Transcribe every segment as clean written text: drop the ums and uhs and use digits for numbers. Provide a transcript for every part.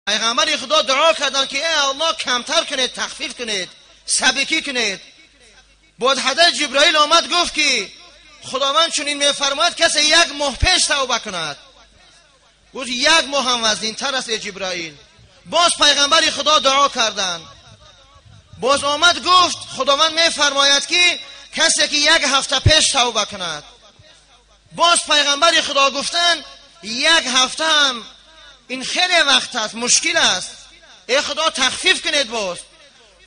پیغمبر خدا دعا کردن که ای الله کمتر کنید، تخفیف کنید، سبکی کنید. بعد حضرت جبرائیل آمد گفت که خداوند چنین میفرماید کسی 1 ماه پیش توبه کند. گفت 1 ماه هم وزین تر است ای جبرائیل. باز پیغمبر خدا دعا کردن. باز آمد گفت خداوند میفرماید که کسی که 1 هفته پیش توبه کند. باز پیغمبر خدا گفتن 1 هفته هم این خیلی وقت است، مشکل است، ای خدا تخفیف کنید.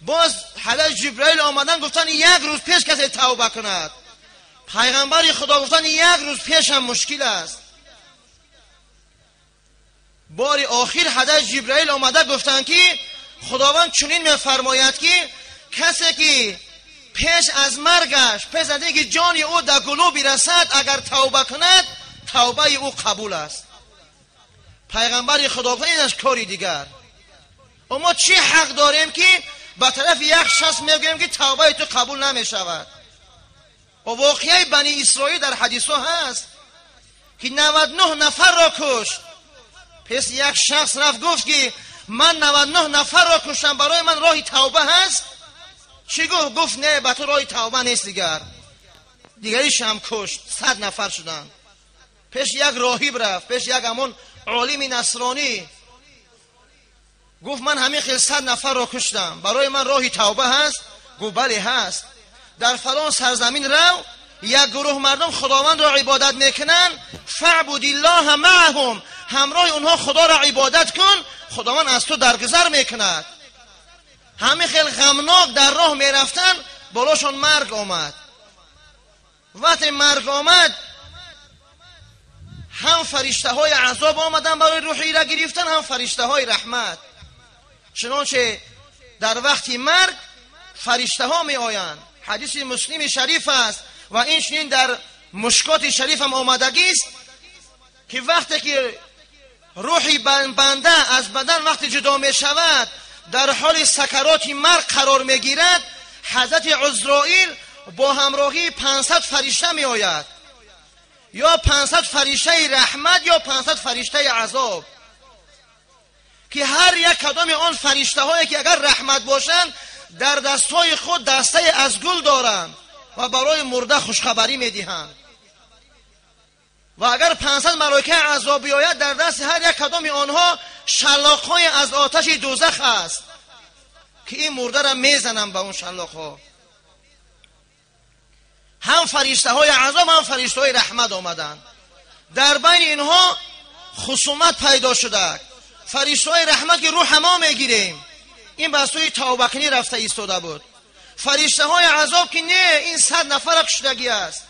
باز حضرت جبرائیل آمدن گفتن 1 روز پیش کسی توبه کند. پیغمبر خدا گفتن 1 روز پیش هم مشکل است. بار آخر حضرت جبرائیل آمده گفتن که خداوند چنین میفرماید که کسی که پیش از مرگش، پیش از اینکه جان او در گلو برسد اگر توبه کند، توبه او قبول است. پیغمبر خدا گفتن این از کاری دیگر. اما چی حق داریم که به طرف یک شخص میگیم که توبه تو قبول نمی شود؟ و واقعه بنی اسرائیل در حدیث ها هست که 99 نفر را کشت. پس یک شخص رفت گفت که من 99 نفر را کشتم، برای من راه توبه هست؟ چی گفت؟ گفت نه، به تو راه توبه نیست دیگریش هم کشت. 100 نفر شدن. پیش یک راهب رفت، پیش یک همون عالم نصرانی، گفت من همین خیلی 100 نفر را کشتم، برای من راه توبه هست؟ گفت بله هست. در فلان سرزمین رو یک گروه مردم خداوند را عبادت میکنن، فاعبد الله معهم، همراه اونها خدا را عبادت کن، خداوند از تو درگذر میکند. همه خیلی غمناک در راه میرفتن، بالاشون مرگ آمد. وقتی مرگ آمد هم فرشته های عذاب آمدن برای روحی را گرفتن، هم فرشته های رحمت. چنانچه در وقتی مرگ فرشته ها می آیند. حدیث مسلم شریف است و این چنین در مشکات شریف هم آمدگی است که وقتی که روحی بنده از بدن وقتی جدا می شود، در حال سکرات مرگ قرار می گیرد، حضرت عزرائیل با همراهی 500 فرشته می آید، یا 500 فرشته رحمت یا 500 فرشته عذاب، که هر یک کدام آن فرشته هایی که اگر رحمت باشند در دستای خود دسته از گل دارند و برای مرده خوشخبری می دهند. و اگر 500 ملائکه عذاب بیاید در دست هر یک کدام آنها شلاق‌های از آتش دوزخ است که این مرده را میزنند به اون شلاق‌ها. هم فرشته های عذاب هم فرشته های رحمت آمدند. در بین اینها خصومت پیدا شده. فرشته های رحمت که روح ما میگیریم، این به سوی توبه کنی رفته ایستاده بود. فرشته های عذاب که نه، این 100 نفر کشتگی است،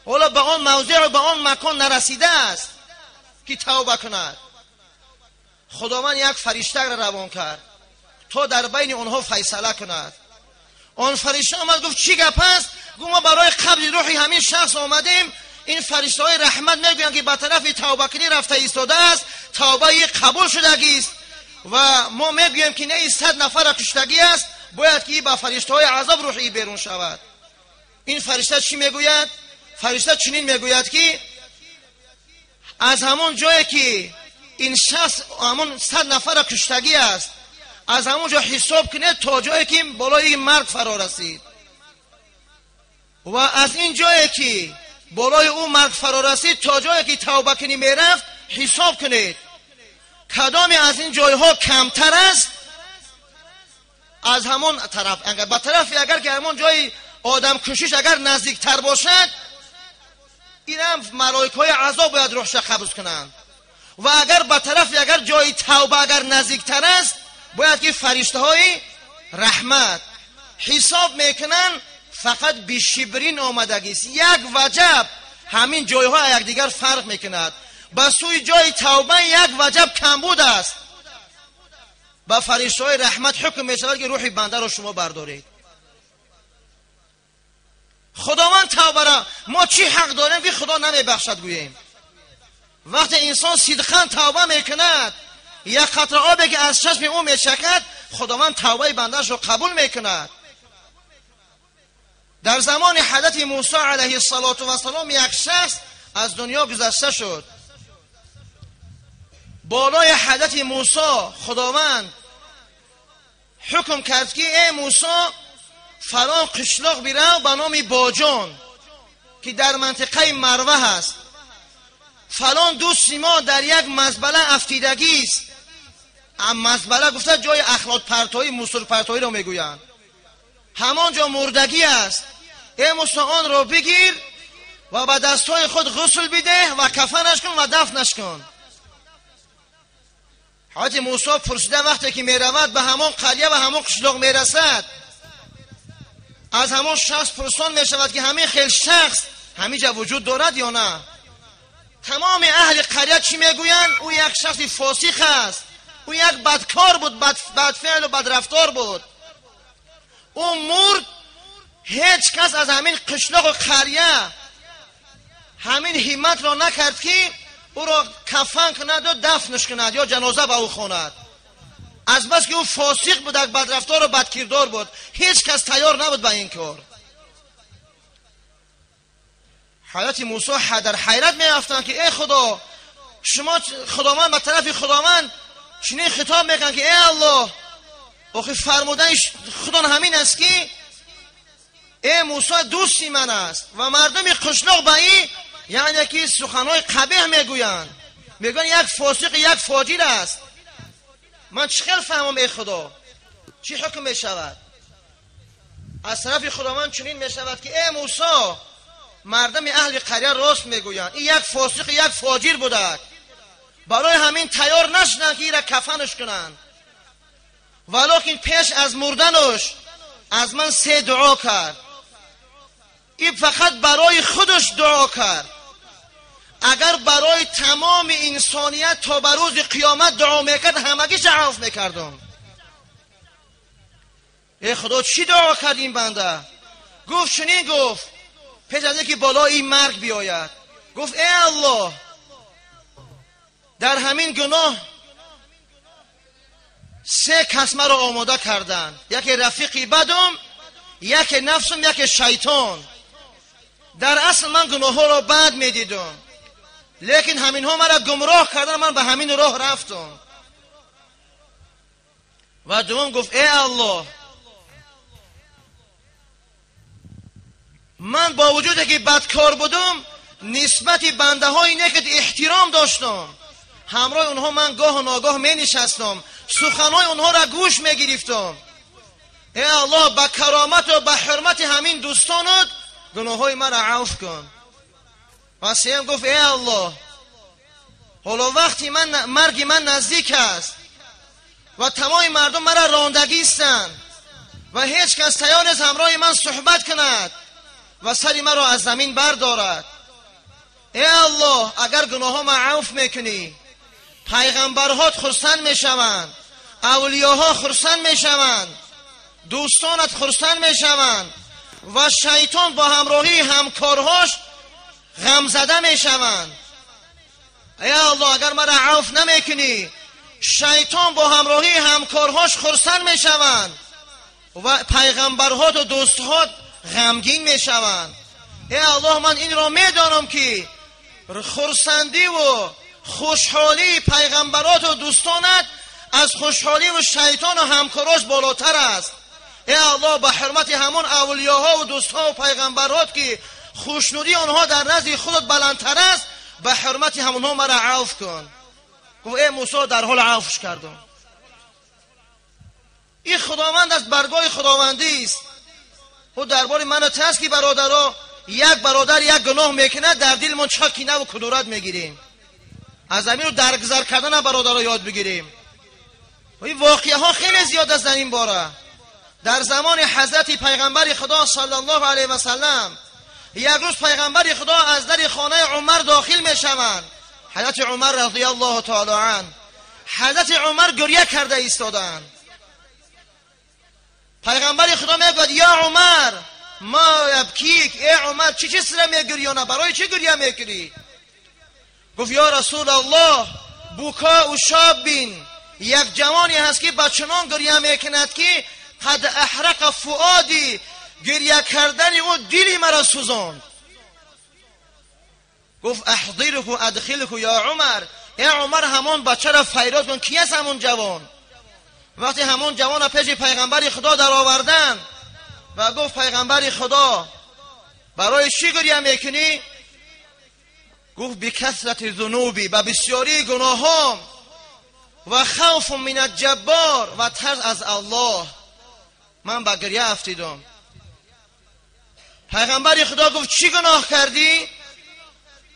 حالا به آن موضع و به آن مکان نرسیده است که توبه کند. خداوند یک فرشته را روان کرد تا در بین آنها فیصله کند. آن فرشته آمد گفت چی گپ است؟ گفت ما برای قبض روحی همین شخص آمدیم، این فرشته های رحمت میگویند که به طرف توبه کنی رفته ایستاده است، توبه قبول شدگی است، و ما میگوییم که نه، این 100 نفر کشتگی است، باید که با فرشته های عذاب روحی بیرون شود. این فرشته چی میگوید؟ فرشته چنین میگوید که از همون جایی که این شخص همون 100 نفر کشتگی است، از همون جا حساب کنید تا جایی که بالای مرگ فرا رسید، و از این جایی که بالای اون مرگ فرا رسید تا جایی که توبه کنی میرفت حساب کنید کدام از این جایها کمتر است از همون طرف. اگر به طرفی اگر که همون جای آدم کشیش اگر نزدیکتر باشد، این هم ملائکه های عذاب باید روحش قبض کنند، و اگر به طرفی اگر جای توبه اگر نزدیکتر است، باید که فرشته های رحمت حساب میکنن. فقط بیشبرین آمدگی است، یک وجب همین جایها یک دیگر فرق میکند. به سوی جای توبه یک وجب کمبود است، با فرشته های رحمت حکم میشود که روح بنده را شما بردارید. خداوند توبه را ما چی حق داریم که خدا نمیبخشد گوییم؟ وقتی انسان صدقاً توبه میکند، یک قطره آبی که از چشم او میچکد، خداوند توبه بنده‌اش را قبول میکند. در زمان حضرت موسی علیه السلام یک شخص از دنیا گذشته شد. بالای حضرت موسی خداوند حکم کرد که ای موسی فلان قشلاق بیرو به نام باجان که در منطقه مروه هست، فلان دو سیما در یک مزبله افتیدگی است. مزبله گفته جای اخلاط پرتایی، موسر پرتایی رو میگویند، همانجا مردگی است. ای موسی آن رو بگیر و با دستهای خود غسل بده و کفنش کن و دفنش کن. حضرت موسی پرسیده وقتی که میرود به همان قریه و همان قشلاق میرسد، از همان شخص پرسان میشود که همین خیل شخص همینجا وجود دارد یا نه؟ تمام اهل قریه چی میگویند؟ او یک شخص فاسق است، او یک بدکار بود، بدفعل و بدرفتار بود، او مرد. هیچ کس از همین قشلاق و قریه همین همت را نکرد که او را کفن کند و دفنش کند یا جنازه به او خواند. از بس که او فاسق بود، یک بدرفتار و بدکردار بود، هیچ کس تیار نبود به این کار. حضرت موسی در حیرت میافتند که ای خدا، شما خداوند به طرف خداوند چنین خطاب میکنند که ای الله، آخه فرمودن خدا همین است که ای موسی دوستی من است و مردم قشلاق به این یعنی که سخنهای قبیح میگویند، میگن یک فاسق یک فاجر است. من چخیل فهمم ای خدا چی حکم میشود؟ از طرف خداوند چنین میشود که ای موسی، مردم اهل قریه راست میگویند، این یک فاسق یک فاجر بوده، برای همین تیار نشدند که این را کفنش کنند، ولیکن پیش از مردنش از من 3 دعا کرد. این فقط برای خودش دعا کرد، اگر برای تمام انسانیت تا به روز قیامت دعا میکرد همگیش عفو میکردم. ای خدا چی دعا کرد این بنده؟ گفت چنین گفت پیش از اینکه بالای این مرگ بیاید، گفت ای الله، در همین گناه 3 کس مرا آماده کردند، یکی رفیقی بدم، یکی نفسم، یکی شیطان. در اصل من گناه ها را بد میدیدم، لیکن همین ها مرا گمراه کردن، من به همین راه رفتم. و دوم گفت ای الله، من با وجود که بدکار بودم نسبت بنده های نیکت احترام داشتم، همراه اونها من گاه و ناگاه می نشستم، سخنهای اونها را گوش می گرفتم. ای الله، با کرامت و با حرمت همین دوستانت گناه های من را عفو کن. و سیم گفت ای الله، حالا وقتی مرگ من نزدیک است و تمام مردم مرا راندگی هستند و هیچ کس تیار نیست همراه من صحبت کند و سری مرا از زمین بردارد، ای الله، اگر گناه ها من عفو میکنی، پیغمبرهات خرسند میشوند، اولیاها خرسند میشوند، دوستانت خرسند میشوند و شیطان با همراهی همکارهاش غم زده میشوند. ای الله، اگر مرا عفو نمیکنی، شیطان با همراهی همکارهاش خرسند میشوند و پیغمبرهات و دوستهات غمگین میشوند. ای الله، من این را میدانم که خرسندی و خوشحالی پیغمبرات و دوستانت از خوشحالی و شیطان و همکاراش بالاتر است. ای الله، به حرمت همون اولیاها و دوستها و پیغمبرات که خوشنودی آنها در نزد خودت بلندتر است، به حرمت همونها مرا عفو کن. گفت ای موسی، در حال عفوش کردم. این خداوند از برگاه خداوندی است. او درباره من تست که برادرها، یک برادر یک گناه میکنه، در دل من چقدر کینه و کدورت میگیریم. از زمین رو درگذر کردن برادرها یاد بگیریم. و این واقعه ها خیلی زیاد است در این باره. در زمان حضرت پیغمبر خدا صلی الله علیه و سلم، یک روز پیغمبر خدا از در خانه عمر داخل میشوند. حضرت عمر رضی الله تعالی عنه، حضرت عمر گریه کرده ایستادند. پیغمبر خدا میگوید یا عمر ما یبکیک، ای عمر چی سر میگریانه، برای چی گریه میکنی؟ گفت یا رسول الله، بوکا و شابین، یک جوانی هست که بچنان گریه میکند که قد احرق فؤادی، گریه کردن او دلی مرا سوزاند. گفت احضره ادخله یا عمر، ای عمر همون بچه را فریاد کن. کی است همون جوان؟ وقتی همون جوان پیش پیغمبر خدا در آوردن و گفت پیغمبر خدا برای چی گریه میکنی؟ گفت بکثرت ذنوبی، با بسیاری گناهام، و خوف من الجبار، و ترس از الله من با گریه افتیدم. پیغمبر خدا گفت چی گناه کردی؟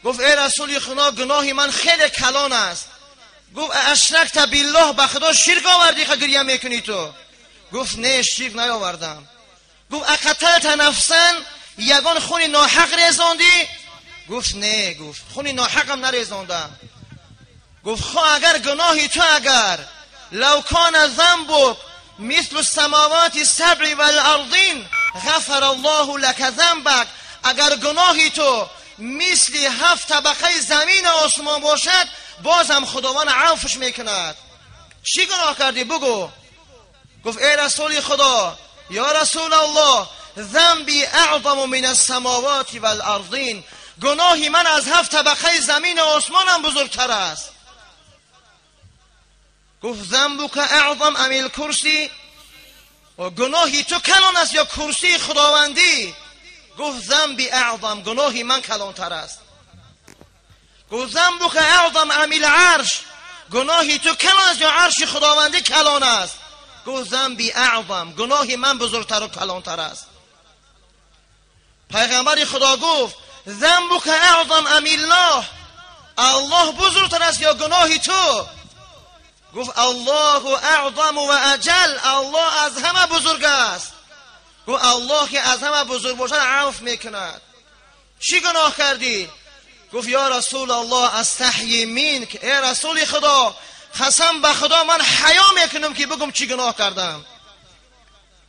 گفت ای رسول خدا گناهی من خیلی کلان است. گفت اشرکت بالله، به خدا شرک آوردی که گریه میکنی تو؟ گفت نه شرک نیاوردم. گفت اقتلت نفسا، یگان خون ناحق ریزاندی؟ گفت نه. گفت خون ناحقم نریزاندم. گفت خب اگر گناهی تو اگر لو کان ذنبک مثل السماوات السبع والارضین غفر الله لك ذنبک، اگر گناهی تو مثل 7 طبقه زمین و آسمان باشد بازم خداوند عفوش میکند. چی گناه کردی بگو؟ گفت ای رسول خدا یا رسول الله ذنبی اعظم من السماوات والارضین، گناهی من از 7 طبقه زمین و آسمانم بزرگتر است. گفت ذنبک اعظم ام الکرسی، و گناهی تو کلان است یا کرسی خداوندی؟ گفت ذنبی اعظم، گناهی من کلانتر است. گفت ذنبک اعظم ام العرش، گناهی تو کلان است یا عرش خداوندی کلان است؟ گفت ذنبی اعظم، گناهی من بزرگتر و کلانتر است. پیغمبر خدا گفت ذنبک اعظم ام الله، الله بزرگتر است یا گناهی تو؟ گفت الله اعظم و اجل، الله از همه بزرگ است. گفت الله که از همه بزرگ باشد عفو میکند. چی گناه کردی؟ گفت یا رسول الله استحیی منک، ای رسول خدا قسم به خدا من حیا میکنم که بگم چی گناه کردم.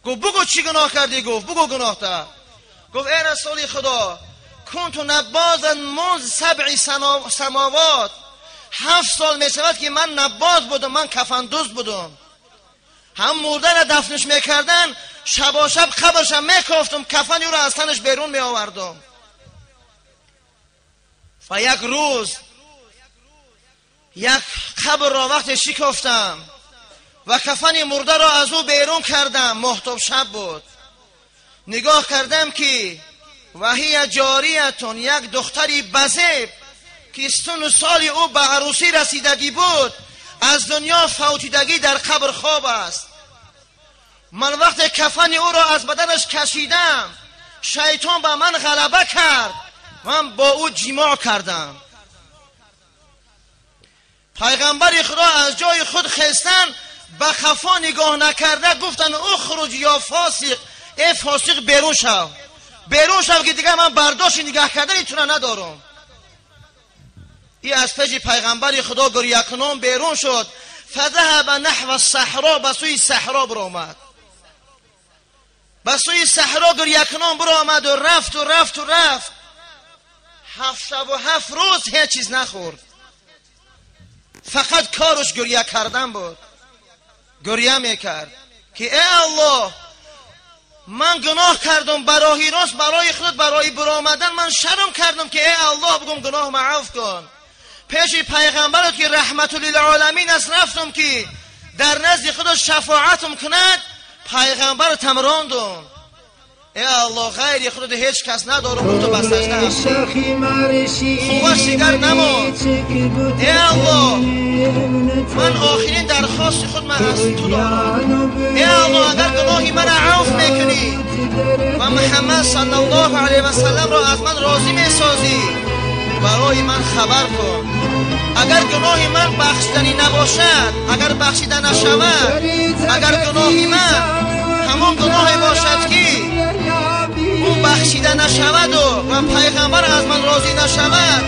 گفت بگو چی گناه کردی؟ گفت بگو گناه تا. گفت ای رسول خدا کنت نبازا منذ 7 سماوات، 7 سال می شود که من نباز بودم، من کفن دوز بودم. هم مردن دفنش میکردن شب شب قبرشم میکفتم، کفن او را از تنش بیرون می آوردم. و یک روز یک قبر را وقتی شکفتم و کفن مرده را از او بیرون کردم، مهتاب شب بود، نگاه کردم که وهی جاریتون، یک دختری بزیب که سن سال او به عروسی رسیدگی بود، از دنیا فوتیدگی در قبر خواب است. من وقت کفن او را از بدنش کشیدم شیطان به من غلبه کرد، من با او جماع کردم. پیغمبر خدا از جای خود خستن به خفا نگاه نکرده گفتن اخرج یا فاسق، ای فاسق بیرون شو، بیرون شو که دیگه من برداشت نگاه کردن ایتونه ندارم. ای از پیش پیغمبر خدا گریه کنان بیرون شد، فذهب نحو الصحرا، به سوی صحرا برآمد، به سوی صحرا گریه کنان برآمد و رفت و رفت و رفت. 7 شب و 7 روز هیچ چیز نخورد، فقط کارش گریه کردن بود. گریه میکرد که ای الله من گناه کردم، برای راست برای خود برای برآمدن من شرم کردم که ای الله بگم گناه معاف کن. پیش پیغمبرت که رحمت للعالمین است رفتم که در نزد خود شفاعتم کند، پیغمبرت هم راندم. ای الله غیر خود هیچ کس ندارم، تو بس سجده خوبش دیگر نماند. ای الله من آخرین درخواست خود من از تو دارم. ای الله اگر گناهی من عفو میکنی و محمد صلی الله علیه و سلم را از من راضی میسازی، برای من خبر کن. اگر گناهی من بخشیدنی نباشد، اگر بخشیده نشود، اگر گناهی من همون گناهی باشد که اون بخشیده نشود و پیغمبر از من راضی نشود،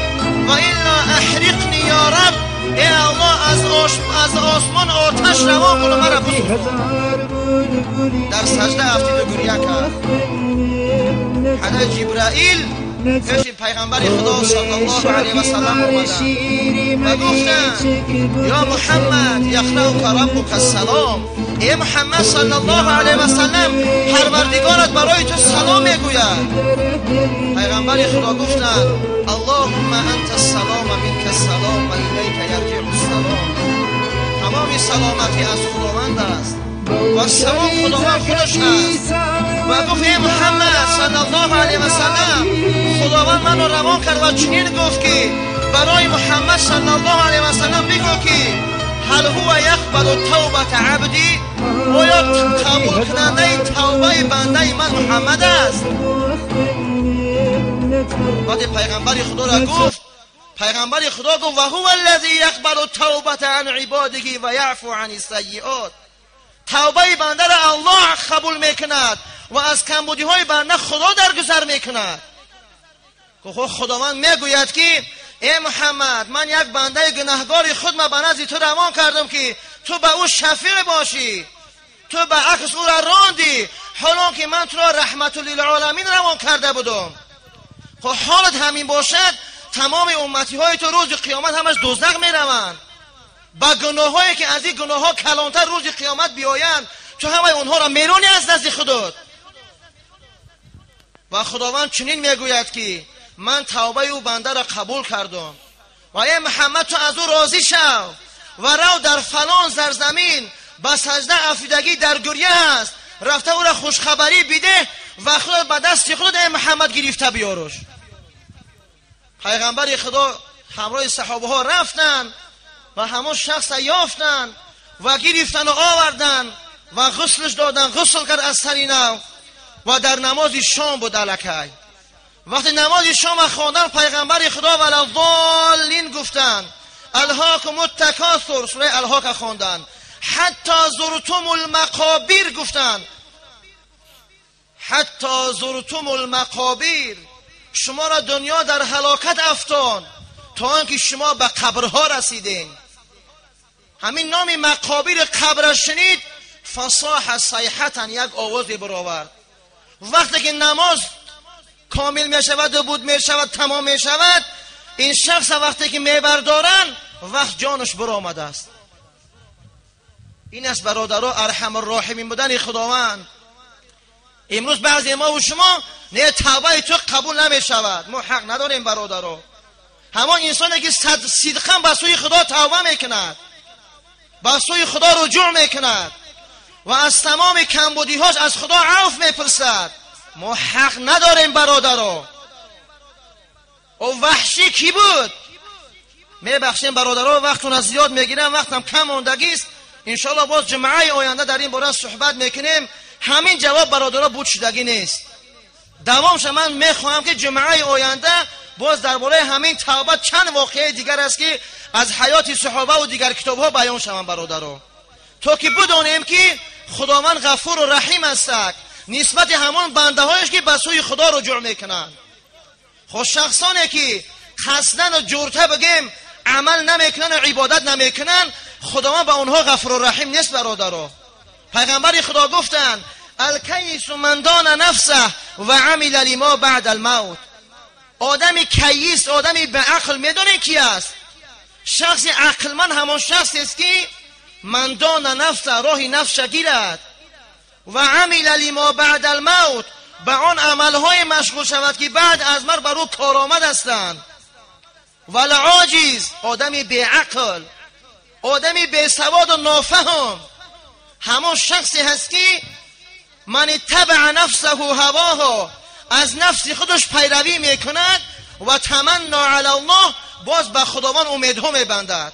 و الا احرقنی یا رب، ای الله از آسمان آتش روان کن و مرا بسوزان. در سجده افتید و گریه کرد. حضرت جبرائیل پیش پیغمبر خدا صلی الله علیه و سلم آمدند و گفتند یا محمد یقرأک ربک السلام، ای محمد صلی الله علیه و سلم پروردگارت برای تو سلام میگوید. پیغمبر خدا گفتند اللهم انت السلام منک السلام و الیک یرجع سلام. تمام سلامتی از خداوند است و ثواب خداوند خودش است. و گفت ای محمد صلی الله علیه و سلم، خداوند منو روان کرد و چنین گفت که برای محمد صلی الله علیه و سلم بگو که هل هو یقبل توبه عبدی، آیا قبول کننده توبه بنده من محمد است؟ وقتی پیغمبر خدا را گفت، پیغمبر خدا گفت و هو الذی یقبل توبه عن عباده و یعفو عن السیئات، توبه بنده را الله قبول میکند و از کمبودی های بنده خدا درگذر میکند. که خداوند میگوید که ای محمد، من یک بنده گناهگار خود ما به نزد تو روان کردم که تو به او شفیع باشی، تو به عکس او را راندی، حالا که من تو را رحمت للعالمین روان کرده بودم. خب حالت همین باشد، تمام امتی های تو روز قیامت همش دوزخ میروند. با گناه هایی که از این گناه ها کلانتر روز قیامت بیایند، تو همه اونها را میرونی از نزد خودت. و خداوند چنین میگوید که من توبه او بنده را قبول کردم و ای محمد تو از او راضی شو و رو در فلان زرزمین با سجده افیدگی در گریه است، رفته او را خوشخبری بیده و خود به دست خود ای محمد گرفته بیاروش. پیغمبر خدا همراه صحابه ها رفتن و همون شخص یافتن و گرفتن و آوردن و غسلش دادن، غسل کرد از سرینو و در نماز شام بود الکی. وقتی نماز شام خواندن، پیغمبر خدا ولا ضالین گفتن الهاکم التکاثر، سوره الهاک خواندن، حتی زرتم المقابر گفتن، حتی زرتم المقابر، شما را دنیا در هلاکت افتان تا آنکه شما به قبرها رسیدین. همین نام مقابر قبر شنید، فصاح صیحتا، یک آواز برآورد. وقتی که نماز کامل می شود و بود می شود، تمام می شود، این شخص وقتی که می بردارن وقت جانش برآمده است. این است برادرها ارحم الراحمین بودن خداوند. امروز بعضی ما و شما نه توبه تو قبول نمی شود، ما حق نداریم برادرها. همان انسانی که صدقا به سوی خدا توبه میکند، به سوی خدا رجوع میکند و از تمام کمبودی هاش از خدا عفو میپرسد، ما حق نداریم برادرها. او وحشی کی بود؟ میبخشیم برادرها، وقتون از زیاد میگیرم، وقتم کم موندگی است. انشالله باز جمعه آینده در این باره صحبت میکنیم. همین جواب برادرها بود شدگی نیست. دوامش من میخواهم که جمعه آینده باز درباره همین توبه چند واقعه دیگر است که از حیات صحابه و دیگر کتاب ها بیان شوند برادرها، تا که بدانیم که خداوند غفور و رحیم است نسبت همان بنده هایش که به سوی خدا رجوع میکنند. خود شخصانی که قصدن و جرته بگیم عمل نمیکنن و عبادت نمیکنن، خداوند به اونها غفور و رحیم نیست برادرها. پیغمبر خدا گفتن الکیس من دان نفسه و عمل لما بعد الموت. آدمی کیس، آدمی به عقل میدونه کی است؟ شخص عقلمند همان شخص است که من دان نفسه، راهی نفس گیرد و عمل لما بعد الموت، به آن عملهای مشغول شود که بعد از مرگ بر او کارآمد هستند. ولا عاجز، آدمی به عقل، آدمی به سواد و نافهم، همان شخصی هست که من اتبع نفسه هواه، از نفس خودش پیروی میکند و تمنا علی الله، باز به خداوند امیدها میبندد.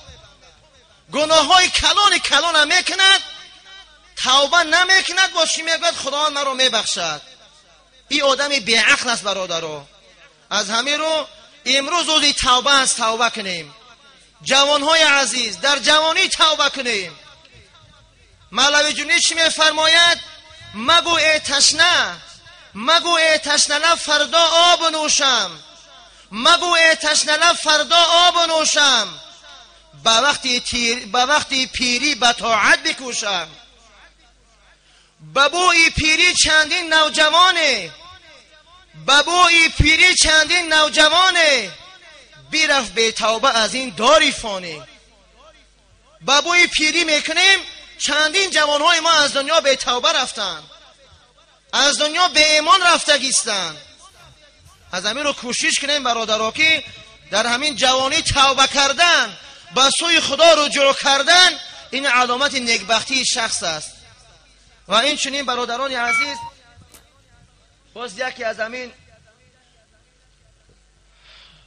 گناه های کلان هم میکند، توبه نمیکند، با چی میگوید خداوند من رو میبخشد. این آدمی بی عقل است برادرها. از همین رو امروز روزی توبه است، توبه کنیم. جوانهای عزیز در جوانی توبه کنیم. مولوی جنید چی میفرماید؟ مگو ای تشنه، مگو ای تشنه لب فردا آب نوشم، مگو ای تشنه لب فردا آب نوشم، به وقتی پیری به طاعت بکوشم. ببوی پیری چندین نوجوانه، ببوی پیری چندین نوجوانه، بیرفت به توبه از این داری فانی. ببوی پیری میکنیم، چندین جوانهای ما از دنیا به توبه رفتن، از دنیا به ایمان رفتگیستن. از همین رو کوشش کنیم برادرها که در همین جوانی توبه کردن به سوی خدا رجوع کردن این علامت نیکبختی شخص است. و این چنین برادران عزیز، باز یکی از همین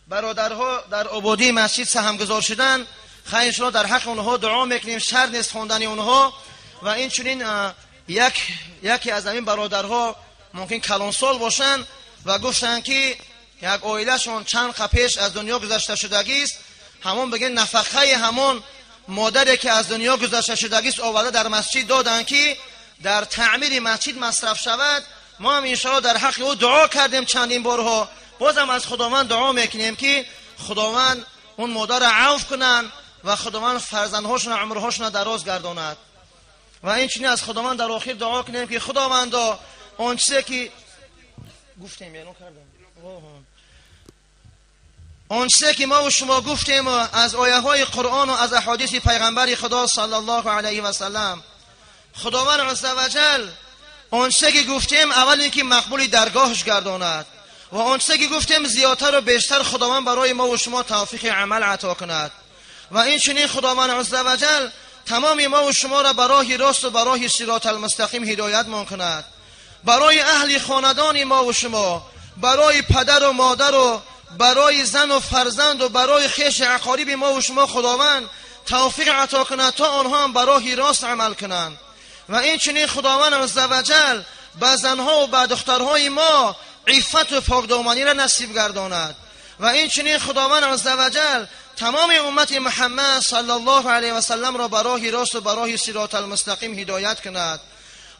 برادرها در عبودی مسجد سهمگذار شدن، خیلی انشاءالله در حق اونها دعا میکنیم، شر نیست خواندن اونها. و این چنین یکی از همین برادرها ممکن کلانسال باشن و گفتن که یک عائلهشون چند پیش از دنیا گذشته شدگی است، همون بگن نفقه همون مادری که از دنیا گذشته شدگی است آورده در مسجد دادن که در تعمیر مسجد مصرف شود. ما هم انشاءالله در حق او دعا کردیم چندین بارها، بازم از خداوند دعا میکنیم که خداوند اون مادر عفو کنن و خداوند فرزندهاشون عمرهاشون دراز گرداند. و این چنین از خداوند در آخر دعا کنیم که خداوندا اون چیزی که گفتیم اون چیزی که ما و شما گفتیم از آیه های قرآن و از احادیث پیغمبر خدا صلی الله علیه و سلم، خداوند عزوجل اون چیزی که گفتیم اول اینکه مقبولی درگاهش گرداند و اون چیزی که گفتیم زیادتر و بیشتر خداوند برای ما و شما توفیق عمل عطا کند. و این چنین خداوند عزوجل تمام ما و شما را برای راست و برای صراط المستقیم هدایت مان کند. برای اهل خاندان ما و شما، برای پدر و مادر و برای زن و فرزند و برای خویش اقارب ما و شما خداوند توفیق عطا کند تا آنها هم برای راست عمل کنند. و این چنین خداوند عزوجل به زنها و به دخترهای ما عفت و پاکدامنی را نصیب گرداند. و این چنین خداوند عزوجل تمام امت محمد صلی الله علیه و سلم را برای راست و برای صراط المستقیم هدایت کند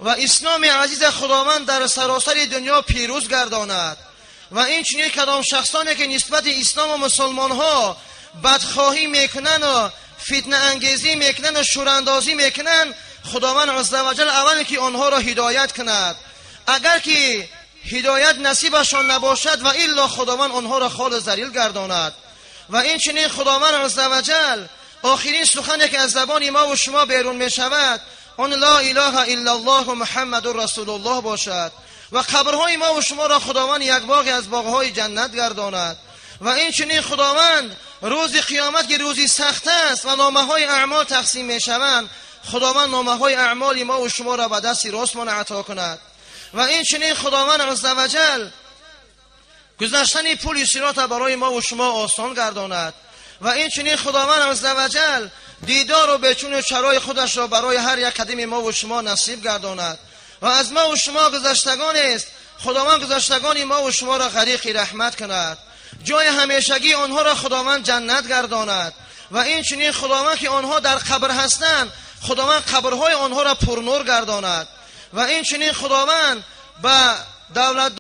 و اسلام عزیز خداوند در سراسر دنیا پیروز گرداند. و این چنین کدام شخصانی که نسبت اسلام و مسلمان ها بدخواهی میکنن و فتنه انگیزی میکنن و شوراندازی میکنن، خداوند عزوجل اول که آنها را هدایت کند. اگر که هدایت نصیبشان نباشد و الا خداوند آنها را خال ذلیل گرداند. و این چنین خداوند عزوجل آخرین سخنی که از زبان ما و شما بیرون می شود آن لا اله الا الله و محمد رسول الله باشد و قبرهای ما و شما را خداوند یک باغ از باغهای جنت گرداند. و این چنین خداوند روز قیامت که روزی سخت است و نامه های اعمال تقسیم می شوند، خداوند نامه های اعمال ما و شما را به دست راست من عطا کند. و این چنین خداوند عزوجل گذشتن پل صراط برای ما و شما آسان گرداند. و این چنین خداوند عزوجل دیدار و بچون و چرای خودش را برای هر یک قدم ما و شما نصیب گرداند. و از ما و شما گذشتگان است، خداوند گذشتگان ما و شما را غریق رحمت کند، جای همیشگی آنها را خداوند جنت گرداند. و این چنین خداوند که آنها در قبر هستند، خداوند قبرهای آنها را پرنور گرداند. و این چنین خداوند به دولت